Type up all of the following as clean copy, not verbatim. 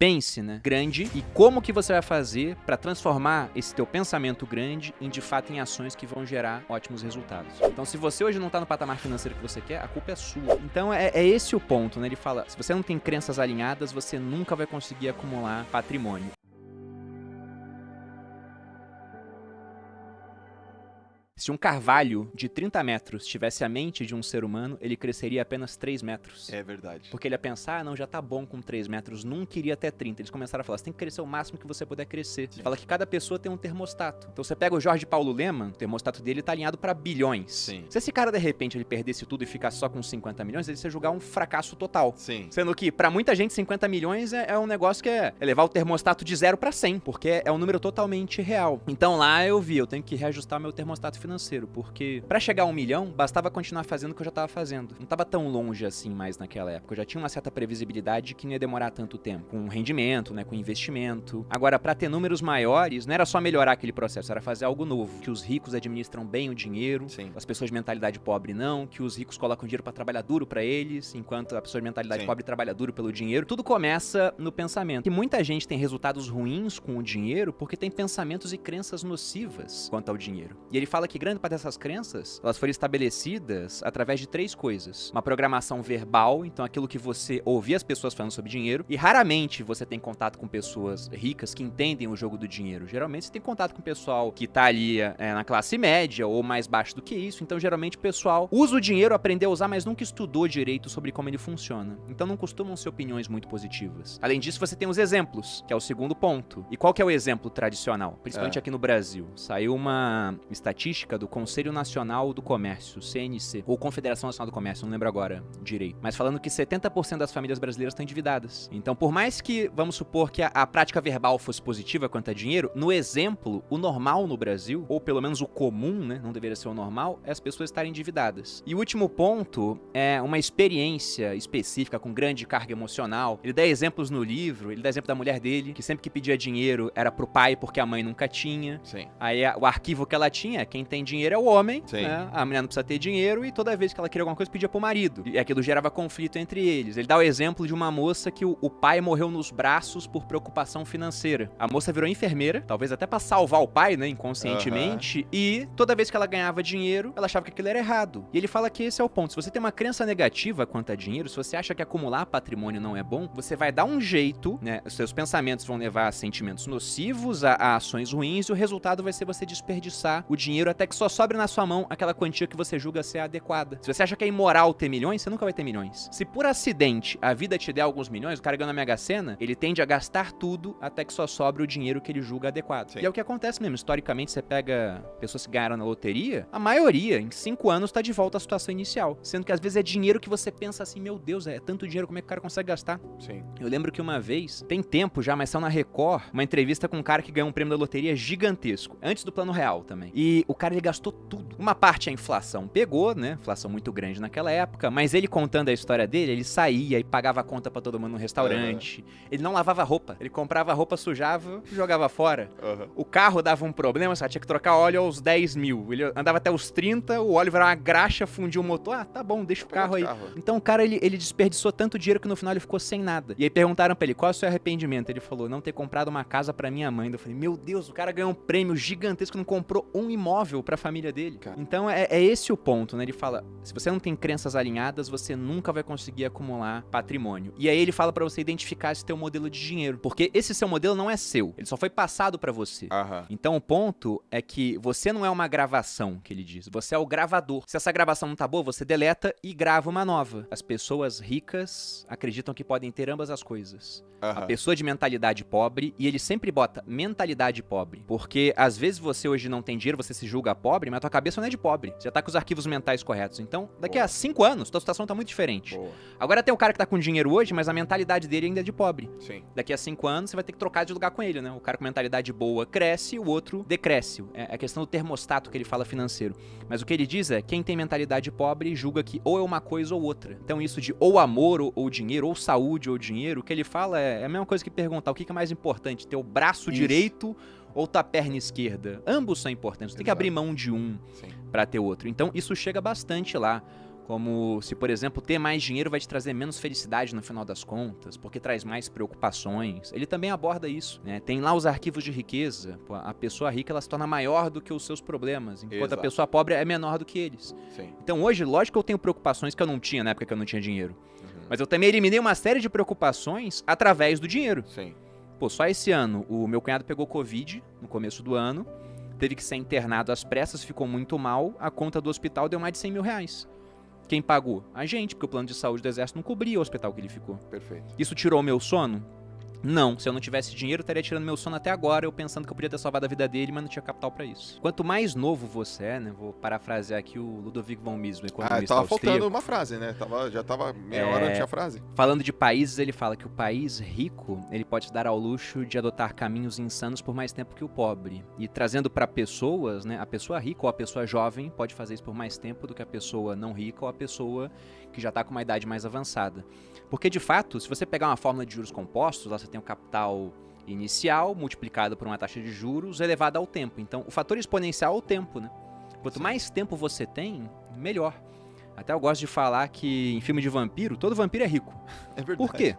Pense, né, grande, e como que você vai fazer para transformar esse teu pensamento grande de fato em ações que vão gerar ótimos resultados. Então, se você hoje não tá no patamar financeiro que você quer, a culpa é sua. Então, é esse o ponto, né? Ele fala, se você não tem crenças alinhadas, você nunca vai conseguir acumular patrimônio. Se um carvalho de 30 metros tivesse a mente de um ser humano, ele cresceria apenas 3 metros. É verdade. Porque ele ia pensar, não, já tá bom com 3 metros, nunca iria até 30. Eles começaram a falar, você tem que crescer o máximo que você puder crescer. Fala que cada pessoa tem um termostato. Então você pega o Jorge Paulo Lemann, o termostato dele tá alinhado pra bilhões. Sim. Se esse cara, de repente, ele perdesse tudo e ficasse só com 50 milhões, ele ia julgar um fracasso total. Sim. Sendo que, pra muita gente, 50 milhões é um negócio que é levar o termostato de 0 pra 100, porque é um número totalmente real. Então lá eu tenho que reajustar meu termostato financeiro, porque pra chegar a 1 milhão, bastava continuar fazendo o que eu já tava fazendo. Não tava tão longe assim mais naquela época. Eu já tinha uma certa previsibilidade que não ia demorar tanto tempo. Com rendimento, né? Com investimento. Agora, pra ter números maiores, não era só melhorar aquele processo, era fazer algo novo. Que os ricos administram bem o dinheiro, Sim. as pessoas de mentalidade pobre não, que os ricos colocam dinheiro pra trabalhar duro pra eles, enquanto a pessoa de mentalidade Sim. pobre trabalha duro pelo dinheiro. Tudo começa no pensamento. E muita gente tem resultados ruins com o dinheiro porque tem pensamentos e crenças nocivas quanto ao dinheiro. E ele fala que grande parte dessas crenças, elas foram estabelecidas através de 3 coisas. Uma programação verbal, então aquilo que você ouvia as pessoas falando sobre dinheiro, e raramente você tem contato com pessoas ricas que entendem o jogo do dinheiro. Geralmente você tem contato com o pessoal que tá ali na classe média ou mais baixo do que isso, então geralmente o pessoal usa o dinheiro, aprendeu a usar, mas nunca estudou direito sobre como ele funciona. Então não costumam ser opiniões muito positivas. Além disso, você tem os exemplos, que é o segundo ponto. E qual que é o exemplo tradicional? Principalmente aqui no Brasil. Saiu uma estatística do Conselho Nacional do Comércio, CNC, ou Confederação Nacional do Comércio, não lembro agora direito, mas falando que 70% das famílias brasileiras estão endividadas. Então, por mais que, vamos supor que a prática verbal fosse positiva quanto a dinheiro, no exemplo, o normal no Brasil, ou pelo menos o comum, né, não deveria ser o normal, é as pessoas estarem endividadas. E o último ponto é uma experiência específica com grande carga emocional. Ele dá exemplos no livro, ele dá exemplo da mulher dele, que sempre que pedia dinheiro era pro pai porque a mãe nunca tinha. Sim. Aí o arquivo que ela tinha, quem tem dinheiro é o homem, Sim. né? A mulher não precisa ter dinheiro e toda vez que ela queria alguma coisa pedia pro marido. E aquilo gerava conflito entre eles. Ele dá o exemplo de uma moça que o pai morreu nos braços por preocupação financeira. A moça virou enfermeira, talvez até pra salvar o pai, né, inconscientemente, e toda vez que ela ganhava dinheiro, ela achava que aquilo era errado. E ele fala que esse é o ponto. Se você tem uma crença negativa quanto a dinheiro, se você acha que acumular patrimônio não é bom, você vai dar um jeito, né, os seus pensamentos vão levar a sentimentos nocivos, a ações ruins, e o resultado vai ser você desperdiçar o dinheiro até que só sobre na sua mão aquela quantia que você julga ser adequada. Se você acha que é imoral ter milhões, você nunca vai ter milhões. Se por acidente a vida te der alguns milhões, o cara ganha na Mega Sena, ele tende a gastar tudo até que só sobre o dinheiro que ele julga adequado. Sim. E é o que acontece mesmo. Historicamente, você pega pessoas que ganharam na loteria, a maioria, em 5 anos, tá de volta à situação inicial. Sendo que às vezes é dinheiro que você pensa assim, meu Deus, é tanto dinheiro, como é que o cara consegue gastar? Sim. Eu lembro que uma vez, tem tempo já, mas saiu na Record, uma entrevista com um cara que ganhou um prêmio da loteria gigantesco, antes do Plano Real também. E o cara, ele gastou tudo. Uma parte a inflação pegou, né? Inflação muito grande naquela época, mas ele contando a história dele, ele saía e pagava a conta pra todo mundo no restaurante. Ele não lavava roupa. Ele comprava roupa, sujava e jogava fora. O carro dava um problema, só tinha que trocar óleo aos 10 mil. Ele andava até os 30, o óleo virava uma graxa, fundiu o motor. Ah, tá bom, deixa o carro aí. Então o cara, ele desperdiçou tanto dinheiro que no final ele ficou sem nada. E aí perguntaram pra ele, qual é o seu arrependimento? Ele falou, não ter comprado uma casa pra minha mãe. Eu falei, meu Deus, o cara ganhou um prêmio gigantesco, não comprou um imóvel pra família dele. Cara. Então é esse o ponto, né? Ele fala, se você não tem crenças alinhadas, você nunca vai conseguir acumular patrimônio. E aí ele fala pra você identificar esse teu modelo de dinheiro, porque esse seu modelo não é seu, ele só foi passado pra você. Então o ponto é que você não é uma gravação, que ele diz, você é o gravador. Se essa gravação não tá boa, você deleta e grava uma nova. As pessoas ricas acreditam que podem ter ambas as coisas. A pessoa de mentalidade pobre, e ele sempre bota mentalidade pobre, porque às vezes você hoje não tem dinheiro, você se julga pobre, mas a tua cabeça não é de pobre, você já tá com os arquivos mentais corretos. Então, daqui a 5 anos, tua situação tá muito diferente. Agora tem o cara que tá com dinheiro hoje, mas a mentalidade dele ainda é de pobre. Sim. Daqui a 5 anos, você vai ter que trocar de lugar com ele, né? O cara com mentalidade boa cresce, o outro decresce. É a questão do termostato que ele fala financeiro. Mas o que ele diz é, quem tem mentalidade pobre julga que ou é uma coisa ou outra. Então isso de ou amor ou dinheiro, ou saúde ou dinheiro, o que ele fala é a mesma coisa que perguntar o que é mais importante, ter o braço direito ou tua perna esquerda. Ambos são importantes, você tem que abrir mão de um pra ter outro. Então isso chega bastante lá Como se, por exemplo, ter mais dinheiro vai te trazer menos felicidade no final das contas, porque traz mais preocupações. Ele também aborda isso, né? Tem lá os arquivos de riqueza. Pô, a pessoa rica, ela se torna maior do que os seus problemas, enquanto a pessoa pobre é menor do que eles. Sim. Então hoje, lógico que eu tenho preocupações que eu não tinha na época que eu não tinha dinheiro. Mas eu também eliminei uma série de preocupações através do dinheiro. Sim. Pô, só esse ano, o meu cunhado pegou Covid no começo do ano, teve que ser internado às pressas, ficou muito mal, a conta do hospital deu mais de 100 mil reais. Quem pagou? A gente, porque o plano de saúde do exército não cobria o hospital que ele ficou. Perfeito. Isso tirou o meu sono? Não. Se eu não tivesse dinheiro, eu estaria tirando meu sono até agora, eu pensando que eu podia ter salvado a vida dele, mas não tinha capital pra isso. Quanto mais novo você é, né? Vou parafrasear aqui o Ludovic von Mises, o economista tava austríaco. faltando uma frase, né? Já tava meia hora, não tinha frase. Falando de países, ele fala que o país rico, ele pode se dar ao luxo de adotar caminhos insanos por mais tempo que o pobre. E trazendo pra pessoas, né? A pessoa rica ou a pessoa jovem pode fazer isso por mais tempo do que a pessoa não rica ou a pessoa que já tá com uma idade mais avançada. Porque, de fato, se você pegar uma fórmula de juros compostos, lá você tem o capital inicial multiplicado por uma taxa de juros elevada ao tempo. Então, o fator exponencial é o tempo, né? Quanto mais tempo você tem, melhor. Até eu gosto de falar que em filme de vampiro, todo vampiro é rico. É verdade. Por quê?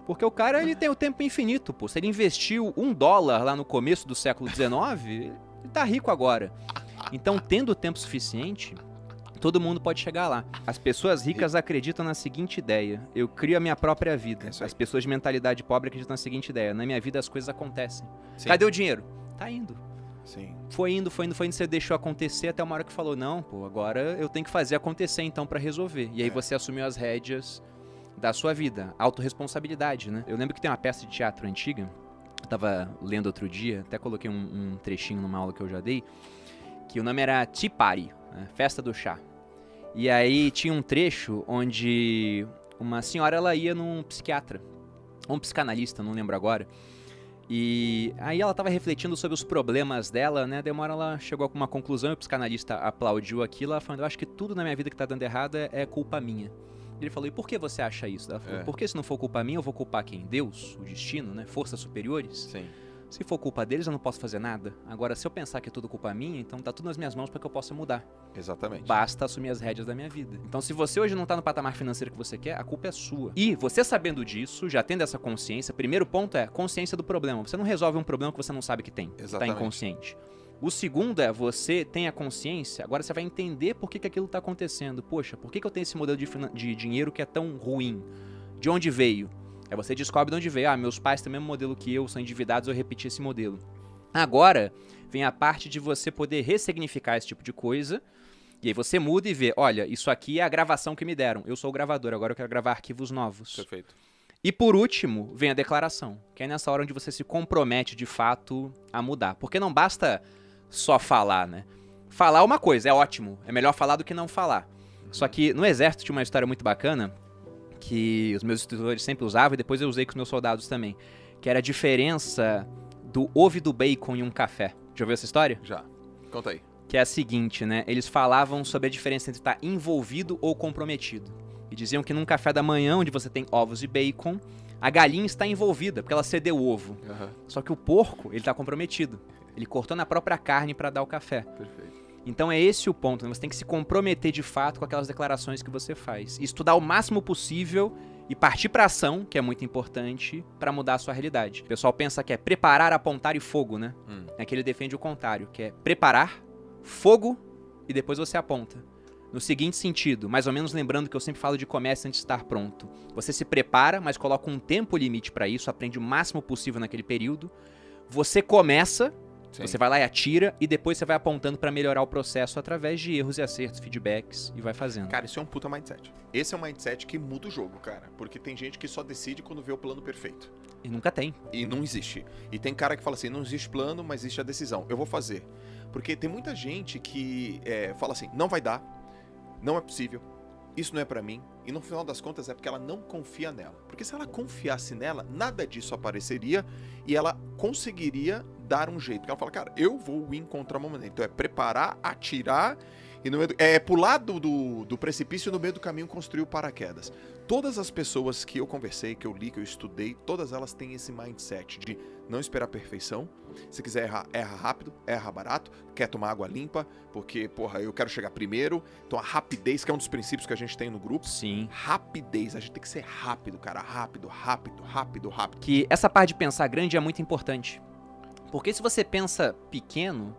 Porque o cara, ele tem o tempo infinito, pô. Se ele investiu $1 lá no começo do século XIX, ele tá rico agora. Então, tendo tempo suficiente, todo mundo pode chegar lá. As pessoas ricas acreditam na seguinte ideia: eu crio a minha própria vida. As pessoas de mentalidade pobre acreditam na seguinte ideia: na minha vida as coisas acontecem. Sim. Cadê o dinheiro? Tá indo. Sim. Foi indo, você deixou acontecer até uma hora que falou, não, pô, agora eu tenho que fazer acontecer então pra resolver. E aí você assumiu as rédeas da sua vida. Autorresponsabilidade, né? Eu lembro que tem uma peça de teatro antiga, eu tava lendo outro dia, até coloquei um trechinho numa aula que eu já dei, que o nome era Tea Party, né? Festa do chá. E aí tinha um trecho onde uma senhora, ela ia num psiquiatra, ou um psicanalista, não lembro agora, e aí ela tava refletindo sobre os problemas dela, né? Daí uma hora ela chegou a uma conclusão e o psicanalista aplaudiu aquilo, ela falando, eu acho que tudo na minha vida que tá dando errado é culpa minha. Ele falou, e por que você acha isso? Ela falou, porque se não for culpa minha, eu vou culpar quem? Deus? O destino, né? Forças superiores? Sim. Se for culpa deles, eu não posso fazer nada. Agora, se eu pensar que é tudo culpa minha, então tá tudo nas minhas mãos para que eu possa mudar. Exatamente. Basta assumir as rédeas da minha vida. Então, se você hoje não tá no patamar financeiro que você quer, a culpa é sua. E você sabendo disso, já tendo essa consciência, primeiro ponto é consciência do problema. Você não resolve um problema que você não sabe que tem. Exatamente. Tá inconsciente. O segundo é, você tem a consciência, agora você vai entender por que aquilo tá acontecendo. Poxa, por que eu tenho esse modelo de dinheiro que é tão ruim? De onde veio? Aí você descobre de onde veio. Ah, meus pais têm o mesmo modelo que eu, são endividados, eu repeti esse modelo. Agora, vem a parte de você poder ressignificar esse tipo de coisa. E aí você muda e vê, olha, isso aqui é a gravação que me deram. Eu sou o gravador, agora eu quero gravar arquivos novos. Perfeito. E por último, vem a declaração. Que é nessa hora onde você se compromete, de fato, a mudar. Porque não basta só falar, né? Falar é uma coisa, é ótimo. É melhor falar do que não falar. Só que no exército tinha uma história muito bacana, que os meus instrutores sempre usavam, e depois eu usei com os meus soldados também, que era a diferença do ovo e do bacon em um café. Já ouviu essa história? Já. Conta aí. Que é a seguinte, né? Eles falavam sobre a diferença entre estar envolvido ou comprometido. E diziam que num café da manhã, onde você tem ovos e bacon, a galinha está envolvida, porque ela cedeu o ovo. Só que o porco, ele está comprometido. Ele cortou na própria carne para dar o café. Perfeito. Então é esse o ponto, né? Você tem que se comprometer de fato com aquelas declarações que você faz. E estudar o máximo possível e partir para ação, que é muito importante, para mudar a sua realidade. O pessoal pensa que é preparar, apontar e fogo, né? É que ele defende o contrário, que é preparar, fogo e depois você aponta. No seguinte sentido, mais ou menos lembrando que eu sempre falo de comércio antes de estar pronto. Você se prepara, mas coloca um tempo limite para isso, aprende o máximo possível naquele período. Você começa... Sim. Você vai lá e atira, e depois você vai apontando pra melhorar o processo através de erros e acertos, feedbacks, e vai fazendo. Cara, isso é um puta mindset. Esse é um mindset que muda o jogo, cara. Porque tem gente que só decide quando vê o plano perfeito. E nunca tem. E não existe. E tem cara que fala assim, não existe plano, mas existe a decisão. Eu vou fazer. Porque tem muita gente que fala assim, não vai dar, não é possível, isso não é pra mim. E no final das contas é porque ela não confia nela. Porque se ela confiasse nela, nada disso apareceria e ela conseguiria dar um jeito. Porque ela fala, cara, eu vou encontrar uma maneira. Então é preparar, atirar E no meio é pular do precipício e no meio do caminho construir o paraquedas. Todas as pessoas que eu conversei, que eu li, que eu estudei, todas elas têm esse mindset de não esperar a perfeição. Se quiser errar, erra rápido, erra barato, quer tomar água limpa, porque, porra, eu quero chegar primeiro. Então a rapidez, que é um dos princípios que a gente tem no grupo. Sim. Rapidez, a gente tem que ser rápido, cara. Rápido. Que essa parte de pensar grande é muito importante. Porque se você pensa pequeno,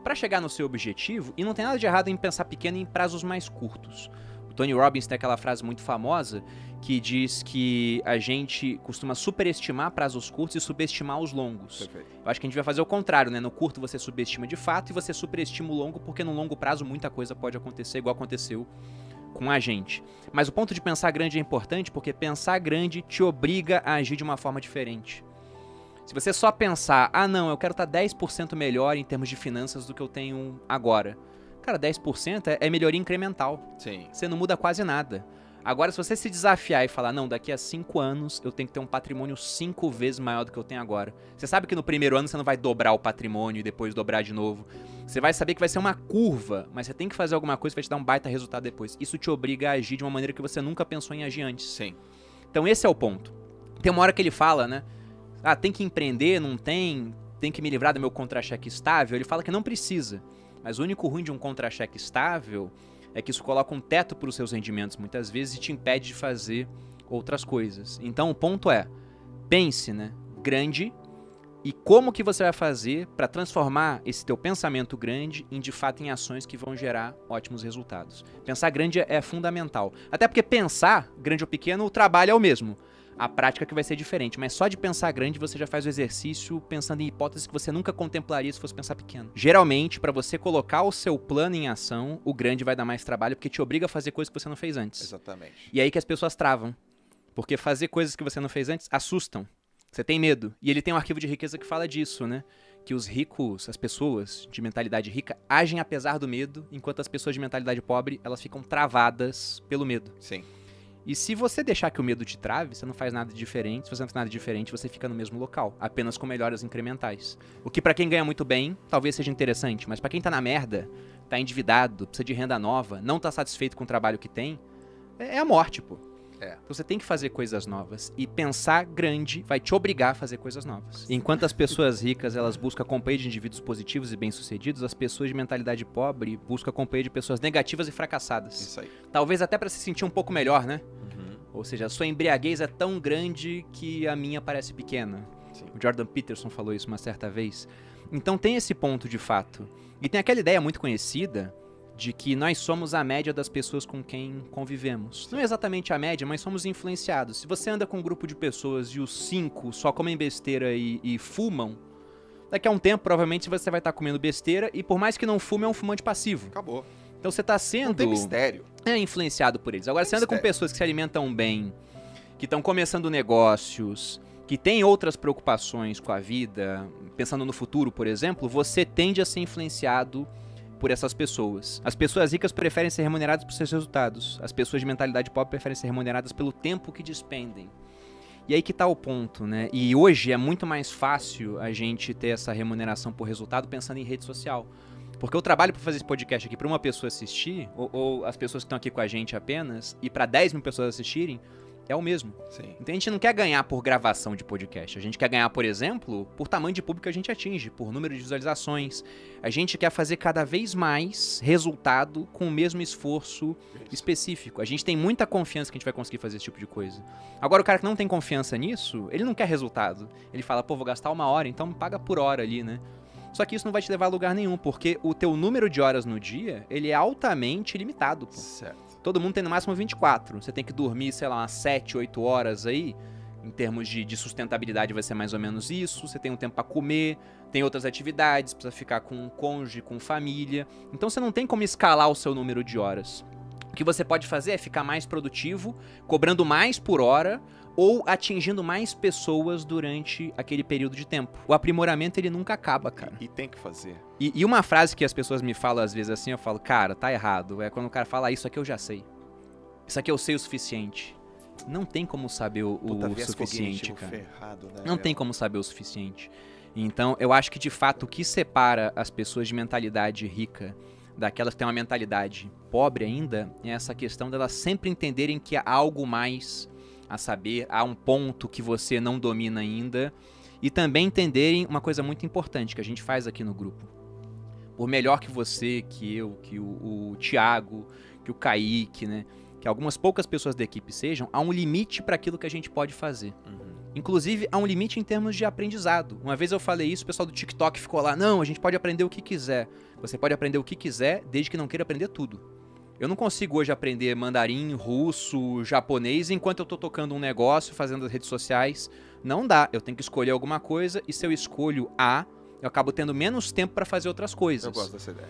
pra chegar no seu objetivo, e não tem nada de errado em pensar pequeno em prazos mais curtos. O Tony Robbins tem aquela frase muito famosa que diz que a gente costuma superestimar prazos curtos e subestimar os longos. Perfeito. Eu acho que a gente vai fazer o contrário, né? No curto você subestima de fato e você superestima o longo, porque no longo prazo muita coisa pode acontecer, igual aconteceu com a gente. Mas o ponto de pensar grande é importante porque pensar grande te obriga a agir de uma forma diferente. Se você só pensar, não, eu quero estar 10% melhor em termos de finanças do que eu tenho agora. Cara, 10% é melhoria incremental. Sim. Você não muda quase nada. Agora, se você se desafiar e falar, não, daqui a 5 anos eu tenho que ter um patrimônio 5 vezes maior do que eu tenho agora. Você sabe que no primeiro ano você não vai dobrar o patrimônio e depois dobrar de novo. Você vai saber que vai ser uma curva, mas você tem que fazer alguma coisa que vai te dar um baita resultado depois. Isso te obriga a agir de uma maneira que você nunca pensou em agir antes. Sim. Então esse é o ponto. Tem uma hora que ele fala, né? Tem que empreender, não tem que me livrar do meu contra-cheque estável. Ele fala que não precisa. Mas o único ruim de um contra-cheque estável é que isso coloca um teto para os seus rendimentos muitas vezes e te impede de fazer outras coisas. Então o ponto é, pense, né, grande e como que você vai fazer para transformar esse teu pensamento grande em de fato em ações que vão gerar ótimos resultados. Pensar grande é fundamental. Até porque pensar, grande ou pequeno, o trabalho é o mesmo. A prática que vai ser diferente, mas só de pensar grande você já faz o exercício pensando em hipóteses que você nunca contemplaria se fosse pensar pequeno. Geralmente, para você colocar o seu plano em ação, o grande vai dar mais trabalho porque te obriga a fazer coisas que você não fez antes. Exatamente. E aí que as pessoas travam, porque fazer coisas que você não fez antes assustam. Você tem medo. E ele tem um arquivo de riqueza que fala disso, né? Que os ricos, as pessoas de mentalidade rica, agem apesar do medo, enquanto as pessoas de mentalidade pobre, elas ficam travadas pelo medo. Sim. E se você deixar que o medo te trave, você não faz nada diferente. Se você não faz nada diferente, você fica no mesmo local, apenas com melhoras incrementais. O que pra quem ganha muito bem, talvez seja interessante, mas pra quem tá na merda, tá endividado, precisa de renda nova, não tá satisfeito com o trabalho que tem, é a morte, pô. Então você tem que fazer coisas novas. E pensar grande vai te obrigar a fazer coisas novas. Enquanto as pessoas ricas, elas buscam a companhia de indivíduos positivos e bem-sucedidos, as pessoas de mentalidade pobre buscam a companhia de pessoas negativas e fracassadas. Isso aí. Talvez até pra se sentir um pouco melhor, né? Uhum. Ou seja, a sua embriaguez é tão grande que a minha parece pequena. Sim. O Jordan Peterson falou isso uma certa vez. Então tem esse ponto de fato. E tem aquela ideia muito conhecida de que nós somos a média das pessoas com quem convivemos. Não é exatamente a média, mas somos influenciados. Se você anda com um grupo de pessoas e os 5 só comem besteira e fumam, daqui a um tempo provavelmente você vai estar comendo besteira e por mais que não fume, é um fumante passivo. Acabou. Então você está sendo... Não tem mistério. influenciado por eles. Agora, você anda com pessoas que se alimentam bem, que estão começando negócios, que têm outras preocupações com a vida, pensando no futuro, por exemplo, você tende a ser influenciado por essas pessoas. As pessoas ricas preferem ser remuneradas por seus resultados. As pessoas de mentalidade pobre preferem ser remuneradas pelo tempo que despendem. E aí que tá o ponto, né? E hoje é muito mais fácil a gente ter essa remuneração por resultado pensando em rede social. Porque o trabalho para fazer esse podcast aqui para uma pessoa assistir, ou as pessoas que estão aqui com a gente apenas, e para 10 mil pessoas assistirem, é o mesmo. Sim. Então a gente não quer ganhar por gravação de podcast. A gente quer ganhar, por exemplo, por tamanho de público que a gente atinge, por número de visualizações. A gente quer fazer cada vez mais resultado com o mesmo esforço específico. A gente tem muita confiança que a gente vai conseguir fazer esse tipo de coisa. Agora, o cara que não tem confiança nisso, ele não quer resultado. Ele fala, pô, vou gastar 1 hora, então me paga por hora ali, né? Só que isso não vai te levar a lugar nenhum, porque o teu número de horas no dia, ele é altamente limitado, pô. Certo. Todo mundo tem no máximo 24. Você tem que dormir, sei lá, umas 7, 8 horas aí. Em termos de sustentabilidade vai ser mais ou menos isso. Você tem um tempo pra comer, tem outras atividades, precisa ficar com um cônjuge, com família. Então você não tem como escalar o seu número de horas. O que você pode fazer é ficar mais produtivo, cobrando mais por hora ou atingindo mais pessoas durante aquele período de tempo. O aprimoramento, ele nunca acaba, cara. E tem que fazer. E uma frase que as pessoas me falam às vezes assim, eu falo, cara, tá errado. É quando o cara fala, isso aqui eu já sei. Isso aqui eu sei o suficiente. Não tem como saber o suficiente, cara. Ferrado, né, não tem como saber o suficiente. Então, eu acho que, de fato, o que separa as pessoas de mentalidade rica daquelas que têm uma mentalidade pobre ainda, é essa questão delas sempre entenderem que há algo mais a saber, há um ponto que você não domina ainda, e também entenderem uma coisa muito importante que a gente faz aqui no grupo. Por melhor que você, que eu, que o Thiago, que o Kaique, né, que algumas poucas pessoas da equipe sejam, há um limite para aquilo que a gente pode fazer. Inclusive, há um limite em termos de aprendizado. Uma vez eu falei isso, o pessoal do TikTok ficou lá, não, a gente pode aprender o que quiser. Você pode aprender o que quiser, desde que não queira aprender tudo. Eu não consigo hoje aprender mandarim, russo, japonês, enquanto eu tô tocando um negócio, fazendo as redes sociais. Não dá, eu tenho que escolher alguma coisa, e se eu escolho A, eu acabo tendo menos tempo para fazer outras coisas. Eu gosto dessa ideia.